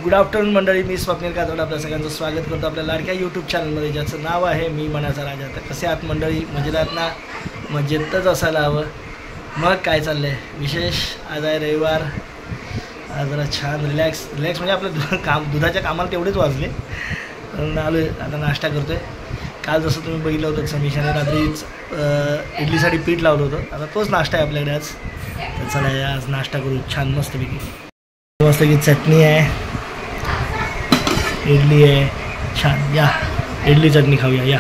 Good afternoon मंडळी, मी स्वप्नील कातोड आपल्या सगळ्यांचं स्वागत करतो आपल्या लाडक्या यूट्यूब चॅनलमध्ये, ज्याचं नाव आहे मी मनाचा राजा. तर कसे आहात मंडळी? मजेत आहात ना? मजेतच असायला हवं. मग काय चाललं आहे विशेष? आज आहे रविवार. आज जरा छान रिलॅक्स म्हणजे आपलं दुधाच्या कामाला तेवढेच वाजले. आलो आता नाश्ता करतो आहे. काल जसं तुम्ही बघितलं होतं समीशाने रात्रीच इडलीसाठी पीठ लावलं होतं. आता तोच नाश्ता आहे आपल्याकडे आज. तर चला आज नाश्ता करू छान मस्तपैकी. मस्त की चटणी आहे, इडली आहे छान. या इडली चटणी खाऊया या.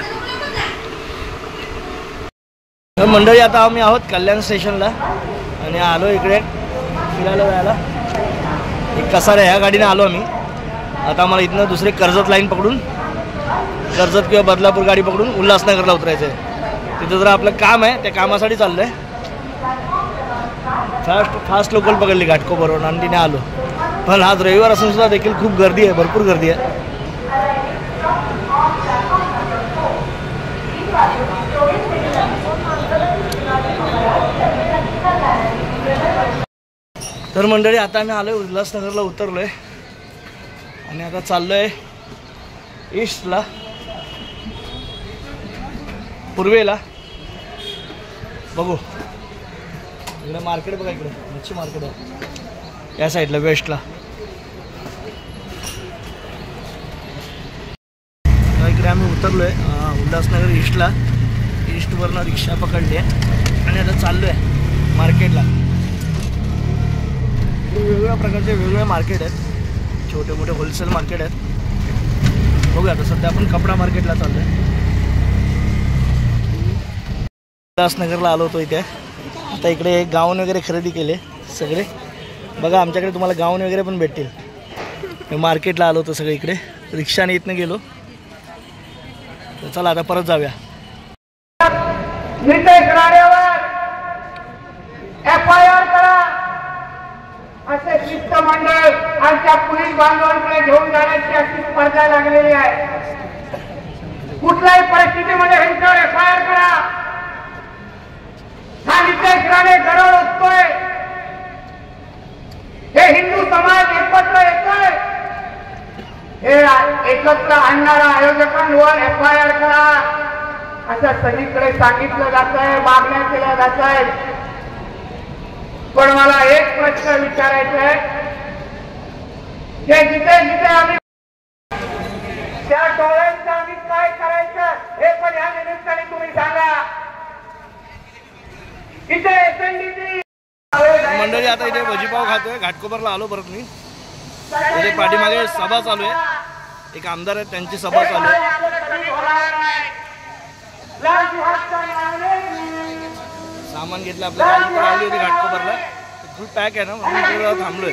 तर मंडळी आता आम्ही आहोत कल्याण स्टेशनला आणि आलो इकडे फिरायला जायला. एक कसार आहे, ह्या गाडीने आलो आम्ही. आता आम्हाला इथनं दुसरे कर्जत लाईन पकडून, कर्जत किंवा बदलापूर गाडी पकडून उल्हासनगरला उतरायचं आहे. तिथं जरा आपलं काम आहे, त्या कामासाठी चाललं आहे. फास्ट लोकल पकडली घाटकोपरवरून आणि तिने आलो. पण आज रविवार असून सुद्धा देखील खूप गर्दी आहे, भरपूर गर्दी आहे. तर मंडळी आता आम्ही आलो आहे उल्हासनगरला, उतरलो आहे आणि आता चाललो आहे ईस्टला, पूर्वेला. बघू इकडे मार्केट बघा, इकडे मच्छी मार्केट आहे या साईडला वेस्टला. इकडे आम्ही उतरलो आहे उल्हासनगर ईस्टला. ईस्टवरनं रिक्षा पकडली आहे आणि आता चाललो आहे मार्केटला. वेगवेगळ्या प्रकारचे वेगवेगळे मार्केट आहेत, छोटे मोठे होलसेल मार्केट आहेत. बघूया आता सध्या आपण कपडा मार्केटला चाललो आहे. उल्हासनगरला आलो होतो इथे. आता इकडे गाऊन वगैरे खरेदी केले सगळे. बघा आमच्याकडे तुम्हाला गाऊन वगैरे पण भेटतील. मी मार्केटला आलो होतो सगळे इकडे, रिक्षाने इथनं गेलो. तर चला आता परत जाऊया. FIR करा असे शिष्टमंडळ आमच्या पोलीस बांधवांकडे घेऊन जाण्याची अशी स्पर्धा लागलेली आहे. कुठल्याही परिस्थितीमध्ये ह्यांच्यावर FIR करा. हा नितेश राणे गरळ असतोय, हे हिंदू समाज एकत्र येतोय, हे एकत्र आणणाऱ्या आयोजकांवर FIR करा असं सगळीकडे सांगितलं जात आहे, मागण्या केल्या जात आहेत. पण मला एक प्रश्न विचारायचा आहे, जिथे जिथे आम्ही त्या डोळ्यांचं आम्ही काय करायचं हे पण ह्या निमित्ताने तुम्ही सांगा. इथे SNDT मंडळी आता इथे भजीपाव खातोय. घाटकोपरला आलो परत मी. इथे पाठीमागे सभा चालू आहे, एक आमदार आहेत त्यांची सभा चालू आहे. सामान घेतलं आपल्या गाडी आली होती घाटकोपरला, फुल पॅक आहे ना म्हणून थांबलोय.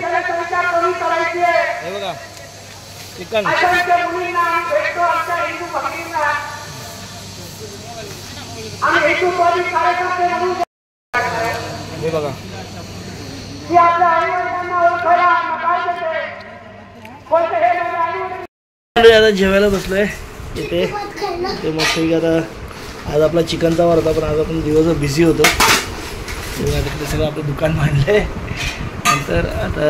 हे बघा चिकन, हे बघा. आता जेवायला बसलोय इथे. ते मस्त आता आज आपला चिकनचा वार होता, पण आज आपण दिवसभर बिझी होतो. ते सगळं आपलं दुकान मांडलंय. नंतर आता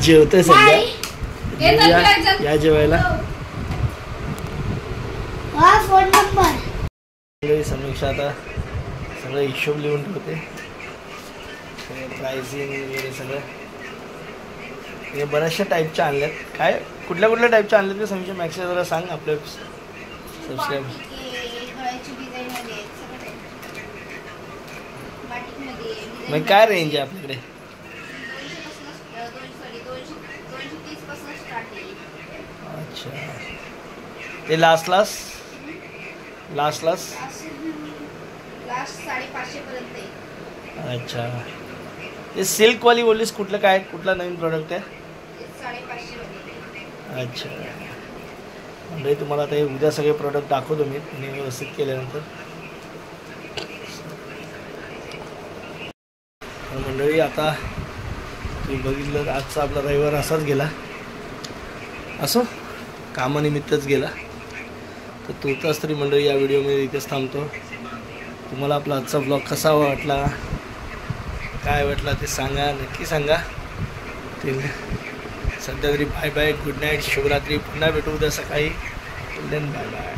जेवतोय सध्या. या जेवायला. समीक्षा आता सगळं हिशोब लिहून ठेवते, प्राइसिंग वगैरे सगळं. हे बऱ्याचशा टाईपच्या आणल्यात. काय कुठल्या कुठल्या टाईपच्या आणल्यात ते समीक्षा मॅक्स जरा सांग आपल्या सबस्क्राईबर. मग काय रेंज आहे आपल्याकडे? अच्छा, ते लास्ट अच्छा. ते सिल्कवाली बोललीस, कुठलं काय, कुठला नवीन प्रोडक्ट आहे? अच्छा. म्हणजे तुम्हाला आता उद्या सगळे प्रोडक्ट दाखवतो मी व्यवस्थित केल्यानंतर. मंडळी आता तुम्ही बघितलं आजचा आपला रविवार असाच गेला, असो कामानिमित्तच गेला. तर तोच तरी मंडळी या व्हिडिओमध्ये इथेच थांबतो. तुम्हाला आपला आजचा ब्लॉग कसा वाटला काय वाटला ते सांगा, नक्की सांगा. सध्या तरी बाय बाय, गुड नाईट, शुभरात्री. पुन्हा भेटू उद्या सकाळी. Bye bye.